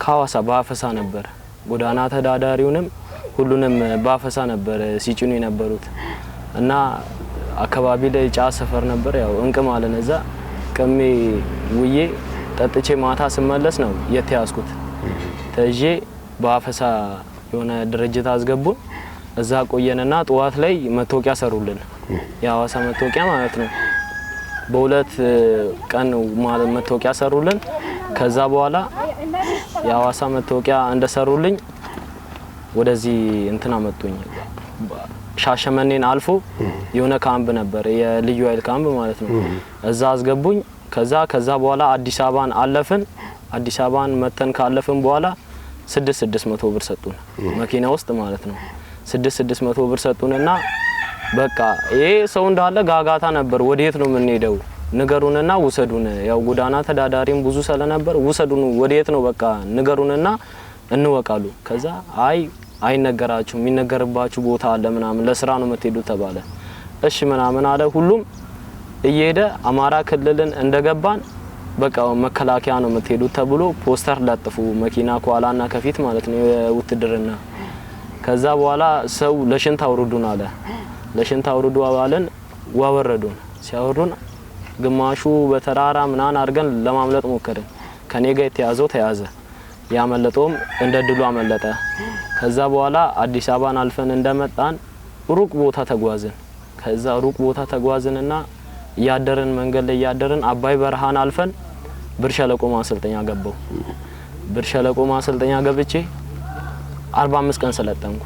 ካዋሳ ባፈሳ ነበር ጎዳና ተዳዳሪውንም ሁሉንም ባፈሳ ነበር ሲጭኑ የነበሩት እና አካባቢ ላይ ጫት ሰፈር ነበር ያው እንቅም አለን እዛ ቅሜ ውዬ ጠጥቼ ማታ ስመለስ ነው የተያዝኩት ተጄ ባፈሳ የሆነ ድርጅት አስገቡን እዛ ቆየንና ጧት ላይ መታወቂያ ሰሩልን ያዋሳ መታወቂያ ማለት ነው በሁለት ቀን ማለት መታወቂያ ሰሩልን ከዛ በኋላ ያዋሳ መታወቂያ እንደሰሩልኝ ወደዚህ እንትና መጥቶኝ ሻሸመኔን አልፎ የሆነ ካምፕ ነበር የልዩ ኃይል ካምፕ ማለት ነው እዛ አስገቡኝ ከዛ በኋላ አዲስ አበባን አለፈን አዲስ አበባን መተን ካለፈን በኋላ 600 ብር ሰጡን መኪና ውስጥ ማለት ነው 600 ብር ሰጡንና በቃ ይሄ ሰው እንዳለ ጋጋታ ነበር ወዴት ነው የምንሄደው ንገሩንና ውሰዱን ያው ጎዳና ተዳዳሪም ብዙ ስለነበር ውሰዱን ወዴት ነው በቃ ንገሩንና እንወቃሉ ከዛ አይነገራችሁ የሚነገርባችሁ ቦታ አለ ምናምን ለስራ ነው የምትሄዱት ተባለ እሺ ምናምን አለ ሁሉም እየሄደ አማራ ክልልን እንደገባን በቃ መከላከያ ነው የምትሄዱት ተብሎ ፖስተር ለጥፉ መኪና ኳላና ከፊት ማለት ነው የውትድርና ከዛ በኋላ ሰው ለሽንት አውርዱን አለ ለሽንት አውርዱ አባለን ወወረዱን ሲያወሩን ግማሹ በተራራ ምናን አርገን ለማምለጥ ሞከርን ከኔ ጋር የተያዘው ተያዘ ያመለጠውም እንደ ድሉ አመለጠ ከዛ በኋላ አዲስ አበባን አልፈን እንደመጣን ሩቅ ቦታ ተጓዝን ከዛ ሩቅ ቦታ ተጓዝንና ያደረን መንገድ ላይ ያደረን አባይ በረሃን አልፈን ብር ሸለቆ ማሰልጠኛ ገባው ብር ሸለቆ ማሰልጠኛ ገብቼ 45 ቀን ሰለጠንኩ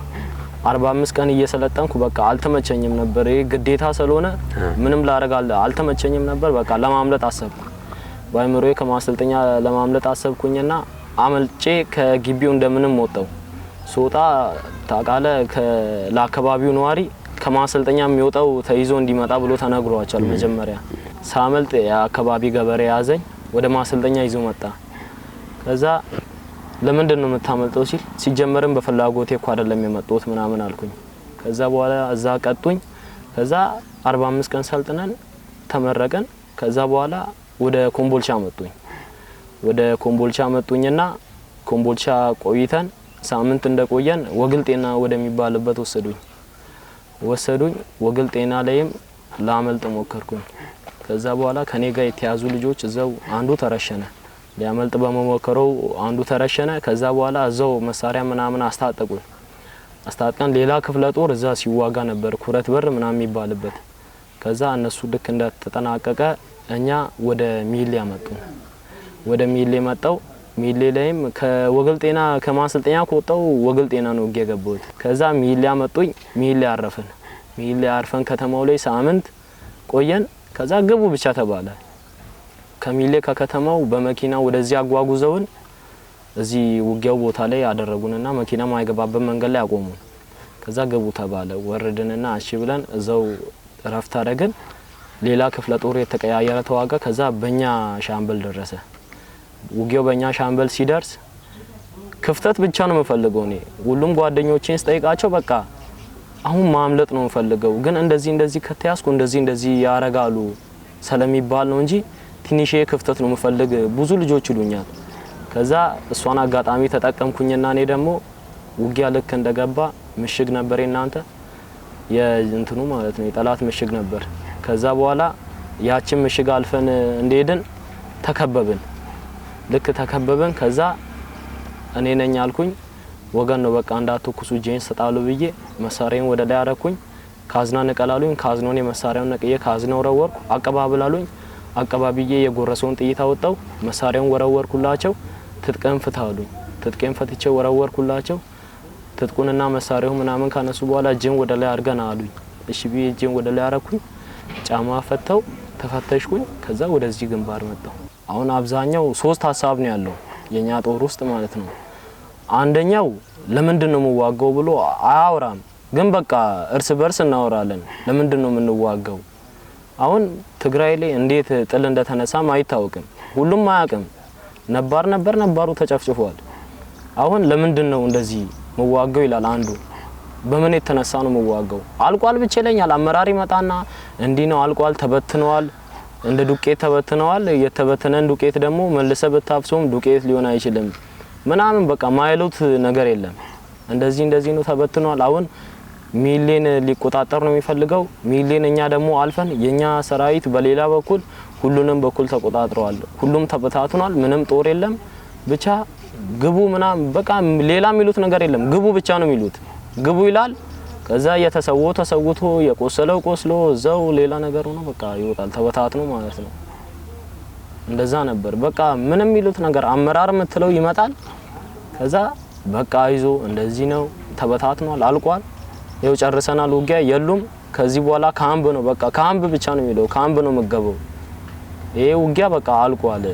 45 ቀን እየሰለጠንኩ በቃ አልተመቸኝም ነበር ይሄ ግዴታ ስለሆነ ምንም ላረጋለ አልተመቸኝም ነበር በቃ ለማምለጥ አሰብኩ ባይምሮዬ ከማሰልጠኛ ለማምለጥ አሰብኩኝና አመልጬ ከግቢው እንደምንም ወጣው ሶጣ ታቃለ ለአካባቢው ነዋሪ ከማሰልጠኛ የሚወጣው ተይዞ እንዲመጣ ብሎ ተነግሯቸዋል መጀመሪያ ሳመልጥ የአካባቢ ገበሬ ያዘኝ ወደ ማሰልጠኛ ይዞ መጣ ከዛ ለምንድን ነው የምታመልጠው ሲል ሲጀመርም በፍላጎቴ እኮ አይደለም የመጣሁት ምናምን አልኩኝ ከዛ በኋላ እዛ ቀጡኝ ከዛ 45 ቀን ሰልጥነን ተመረቀን ከዛ በኋላ ወደ ኮምቦልቻ መጡኝና ኮምቦልቻ ቆይተን ሳምንት እንደቆየን ወግልጤና ወደሚባልበት ወሰዱኝ ወግልጤና ላይም ላመልጥ ሞከርኩኝ ከዛ በኋላ ከኔ ጋር የተያዙ ልጆች እዛው አንዱ ተረሸነ ሊያመልጥ በመሞከረው አንዱ ተረሸነ ከዛ በኋላ እዛው መሳሪያ ምናምን አስታጥቀን ሌላ ክፍለ ጦር እዛ ሲዋጋ ነበር ኩረት በር ምናምን የሚባልበት ከዛ እነሱ ልክ እንደተጠናቀቀ እኛ ወደ ሚሌ ያመጡን ወደ ሚሌ መጣው ሚሌ ላይም ከወግልጤና ከማሰልጠኛ ቆጣው ወግልጤና ነው ገገበውት ከዛ ሚሌ ያመጡኝ ሚሌ አርፈን ከተማው ላይ ሳምንት ቆየን ከዛ ግቡ ብቻ ተባለ ከሚሌ ከከተማው በመኪና ወደዚህ አጓጉዘውን እዚህ ውጊያው ቦታ ላይ ያደረጉንና መኪና ማይገባበት መንገድ ላይ አቆሙን ከዛ ግቡ ተባለ ወረድንና እሺ ብለን እዛው ረፍት አደረግን ሌላ ክፍለ ጦር የተቀያየረ ተዋጋ ከዛ በእኛ ሻምበል ደረሰ ውጊያው በእኛ ሻምበል ሲደርስ ክፍተት ብቻ ነው የምፈልገው እኔ ሁሉም ጓደኞቼን ስጠይቃቸው በቃ አሁን ማምለጥ ነው የምፈልገው ግን እንደዚህ ከተያዝኩ እንደዚህ ያረጋሉ ስለሚባል ነው እንጂ ትንሽ ክፍተት ነው የምፈልግ ብዙ ልጆች ይሉኛል ከዛ እሷን አጋጣሚ ተጠቀምኩኝና እኔ ደግሞ ውጊያ ልክ እንደገባ ምሽግ ነበር እናንተ የእንትኑ ማለት ነው የጠላት ምሽግ ነበር ከዛ በኋላ ያችን ምሽግ አልፈን እንደሄድን ተከበብን ከዛ እኔ ነኝ አልኩኝ ወገን ነው በቃ እንዳትኩሱ ጄን ሰጣሉ ብዬ መሳሪያውን ወደ ላይ አረኩኝ ካዝና ነቀላሉኝ ካዝኖን የመሳሪያውን ነቅዬ ካዝናው ወረወርኩ አቀባብላሉኝ አቀባብዬ የጎረሰውን ጥይት አወጣው መሳሪያውን ወረወርኩላቸው ትጥቅም ፍታሉኝ ትጥቅም ፈትቼ ወረወርኩላቸው ትጥቁንና መሳሪያው ምናምን ካነሱ በኋላ ጄን ወደ ላይ አርገና አሉኝ እሺ ብዬ ጄን ወደ ላይ አረኩኝ ጫማ ፈተው ተፈተሽኩኝ ከዛ ወደዚህ ግንባር መጣው አሁን አብዛኛው 3 ሐሳብ ነው ያለው የኛ ጦር ውስጥ ማለት ነው አንደኛው ለምንድን ነው የምዋጋው ብሎ አያወራም ግን በቃ እርስ በርስ እናወራለን ለምንድን ነው የምንዋጋው አሁን ትግራይ ላይ እንዴት ጥል እንደተነሳም አይታወቅም ሁሉም ማያውቅም ነባሩ ተጨፍጭፏል አሁን ለምንድን ነው እንደዚህ መዋጋው ይላል አንዱ በምን የተነሳ ነው መዋጋው አልቋል ብቻ ይለኛል አመራሪ መጣና እንዲህ ነው አልቋል ተበትነዋል እንደ ዱቄት ተበትነዋል የተበተነን ዱቄት ደግሞ መልሰ በታፍሶም ዱቄት ሊሆን አይችልም ምናምን በቃ ማይሉት ነገር የለም። እንደዚህ ነው ተበትኗል። አሁን ሚሊን ሊቆጣጠር ነው የሚፈልገው። ሚሊን እኛ ደግሞ አልፈን የኛ ሰራዊት በሌላ በኩል ሁሉንም በኩል ተቆጣጥረዋል። ሁሉም ተበታትኗል። ምንም ጦር የለም። ብቻ ግቡ ምናምን በቃ ሌላ የሚሉት ነገር የለም። ግቡ ብቻ ነው የሚሉት። ግቡ ይላል። ከዛ ተሰውቶ የቆሰለው ቆስሎ እዛው ሌላ ነገር ሆኖ በቃ ይወጣል። ተበታትኖ ማለት ነው። እንደዛ ነበር። በቃ ምንም የሚሉት ነገር አመራር የምትለው ይመጣል። ከዛ በቃ አይዞ እንደዚህ ነው ተበታትኗል፣ አልቋል፣ ይኸው ጨርሰናል፣ ውጊያ የሉም። ከዚህ በኋላ ካምፕ ነው በቃ ካምፕ ብቻ ነው የሚለው። ካምፕ ነው መገበው። ይሄ ውጊያ በቃ አልቋል፣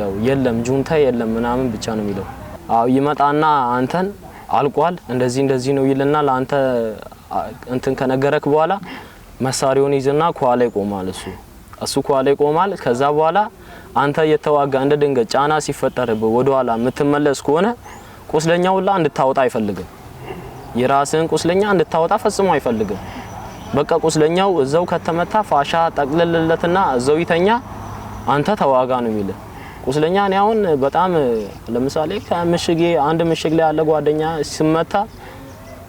ያው የለም ጁንታ የለም ምናምን ብቻ ነው የሚለው። አው ይመጣና አንተን አልቋል እንደዚህ ነው ይልና ለአንተ እንትን ከነገረክ በኋላ መሳሪያውን ይዘና ኳላ ይቆማል። እሱ ኳላ ይቆማል። ከዛ በኋላ አንተ የተዋጋ እንደ ድንገት ጫና ሲፈጠርብህ ወደ ኋላ የምትመለስ ከሆነ ቁስለኛው ሁላ እንድታወጣ አይፈልግም። የራስን ቁስለኛ እንድታወጣ ፈጽሞ አይፈልግም። በቃ ቁስለኛው እዛው ከተመታ ፋሻ ጠቅልልለትና እዛው ይተኛ፣ አንተ ተዋጋ ነው የሚል ቁስለኛ። እኔ አሁን በጣም ለምሳሌ ከምሽጌ አንድ ምሽግ ላይ ያለ ጓደኛ ሲመታ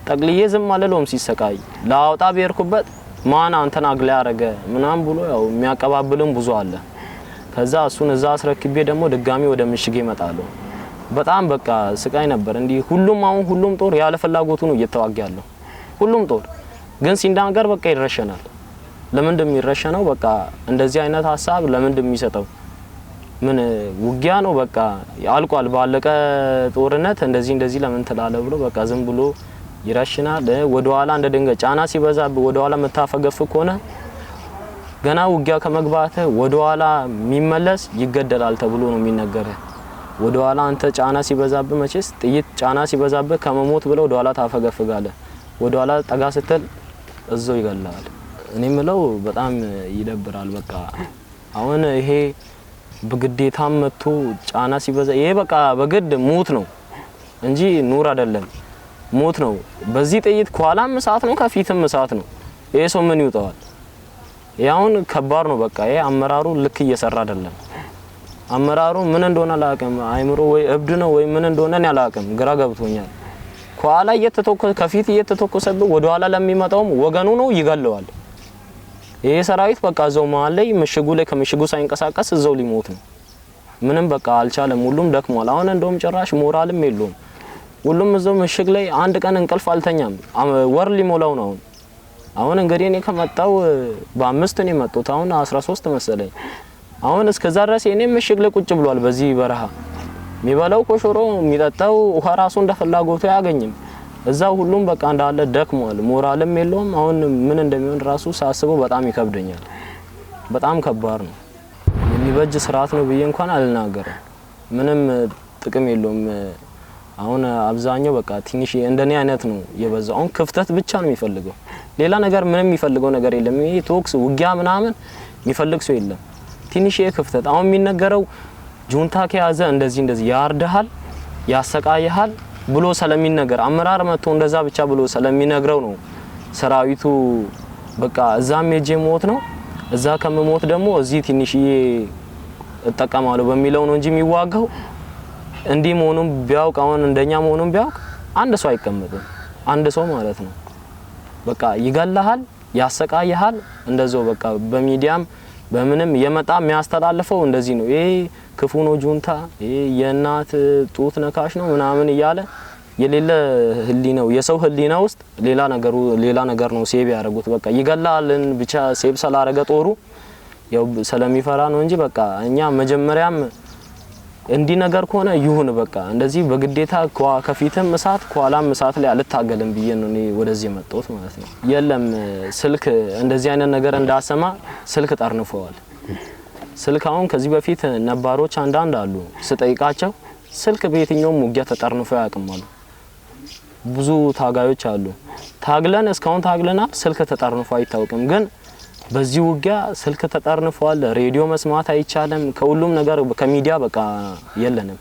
ጠቅልዬ ዝም አለለውም ሲሰቃይ ላውጣ በርኩበት ማን አንተን አግላ ያረገ ምናም ብሎ ያው የሚያቀባብልም ብዙ አለ። ከዛ እሱን እዛ አስረክቤ ደግሞ ድጋሚ ወደ ምሽጌ እመጣለሁ። በጣም በቃ ስቃይ ነበር። እንዲ ሁሉም ጦር ያለ ፍላጎቱ ነው እየተዋጋ ያለው። ሁሉም ጦር ግን ሲንዳንገር በቃ ይረሸናል። ለምን እንደሚረሸነው በቃ እንደዚህ አይነት ሐሳብ ለምን እንደሚሰጠው ምን ውጊያ ነው በቃ አልቋል ባለቀ ጦርነት እንደዚህ ለምን ተላለ ብሎ በቃ ዝም ብሎ ይረሽናል። ወደ ኋላ እንደ ድንገት ጫና ሲበዛብ ወደ ኋላ መታፈገፍ ከሆነ ገና ውጊያ ከመግባት ወደ ኋላ የሚመለስ ይገደላል ተብሎ ነው የሚነገረው። ወደ ኋላ አንተ ጫና ሲበዛብ መቼስ ጥይት ጫና ሲበዛብ ከመሞት ብለው ወደ ኋላ ታፈገፍጋለህ። ወደ ኋላ ጠጋ ስትል እዛው ይገላል። እኔ ምለው በጣም ይደብራል። በቃ አሁን ይሄ በግዴታም መጥቶ ጫና ሲበዛ ይሄ በቃ በግድ ሞት ነው እንጂ ኑር አይደለም። ሞት ነው። በዚህ ጥይት ኳላም እሳት ነው ከፊትም እሳት ነው። ይሄ ሰው ምን ይውጣዋል? ያውን ከባድ ነው። በቃ ይሄ አመራሩ ልክ እየሰራ አይደለም። አመራሩ ምን እንደሆነ አላውቅም። አይምሮ ወይ እብድ ነው ወይ ምን እንደሆነ እኔ አላውቅም። ግራ ገብቶኛል። ኳላ እየተተኮሰ ከፊት እየተተኮሰብ ወደ ኋላ ለሚመጣውም ወገኑ ነው ይገለዋል። ይሄ ሰራዊት በቃ እዛው መሀል ላይ ምሽጉ ላይ ከምሽጉ ሳይንቀሳቀስ እዛው ሊሞት ነው። ምንም በቃ አልቻለም። ሁሉም ደክሟል። አሁን እንደውም ጭራሽ ሞራልም የለውም። ሁሉም እዛው ምሽግ ላይ አንድ ቀን እንቅልፍ አልተኛም። ወር ሊሞላው ነው። አሁን እንግዲህ እኔ ከመጣው በ5 ነው የመጣሁት። አሁን 13 መሰለኝ። አሁን እስከዛ ድረስ እኔ ምሽግ ላይ ቁጭ ብሏል። በዚህ በረሃ የሚበላው ኮሾሮ የሚጠጣው ውሃ ራሱ እንደፈላጎቱ ያገኝም። እዛው ሁሉም በቃ እንዳለ ደክሟል። ሞራልም የለውም። አሁን ምን እንደሚሆን ራሱ ሳስበው በጣም ይከብደኛል። በጣም ከባድ ነው። የሚበጅ ስርዓት ነው ብዬ እንኳን አልናገርም። ምንም ጥቅም የለውም። አሁን አብዛኛው በቃ ትንሽ እንደኔ አይነት ነው የበዛው። አሁን ክፍተት ብቻ ነው የሚፈልገው። ሌላ ነገር ምንም የሚፈልገው ነገር የለም። ይሄ ቶክስ ውጊያ ምናምን የሚፈልግ ሰው የለም። ትንሽ ክፍተት አሁን የሚነገረው ጁንታ ከያዘ እንደዚህ ያርደሃል፣ ያሰቃያሃል ብሎ ስለሚነገር አመራር መጥቶ እንደዛ ብቻ ብሎ ስለሚነግረው ነው ሰራዊቱ በቃ እዛም ሄጄ ሞት ነው እዛ ከመሞት ደግሞ እዚህ ትንሽዬ እጠቀማለሁ በሚለው ነው እንጂ የሚዋጋው እንዲህ መሆኑን ቢያውቅ አሁን እንደኛ መሆኑን ቢያውቅ አንድ ሰው አይቀመጥም። አንድ ሰው ማለት ነው በቃ ይገላሃል፣ ያሰቃያሃል። እንደዛው በቃ በሚዲያም በምንም የመጣ የሚያስተላልፈው እንደዚህ ነው። ይሄ ክፉ ነው ጁንታ፣ ይሄ የእናት ጡት ነካሽ ነው ምናምን እያለ የሌለ ህሊናው የሰው ህሊና ውስጥ ሌላ ነገር ነው ሴብ ያደርጉት። በቃ ይገላልን ብቻ ሴብ ስላደረገ ጦሩ ያው ስለሚፈራ ነው እንጂ በቃ እኛ መጀመሪያም እንዲ ነገር ከሆነ ይሁን በቃ እንደዚህ በግዴታ ከፊትም እሳት ከኋላም እሳት ላይ አልታገልም ብዬ ነው እኔ ወደዚህ መጣሁት ማለት ነው። የለም ስልክ እንደዚህ አይነት ነገር እንዳሰማ ስልክ ጠርንፈዋል። ስልክ አሁን ከዚህ በፊት ነባሮች አንዳንድ አሉ ስጠይቃቸው ስልክ በየትኛውም ውጊያ ተጠርንፎ ያቀማሉ። ብዙ ታጋዮች አሉ ታግለን እስካሁን ታግለናል፣ ስልክ ተጠርንፎ አይታወቅም። ግን በዚህ ውጊያ ስልክ ተጠርንፏል። ሬዲዮ መስማት አይቻለም። ከሁሉም ነገር ከሚዲያ በቃ የለንም።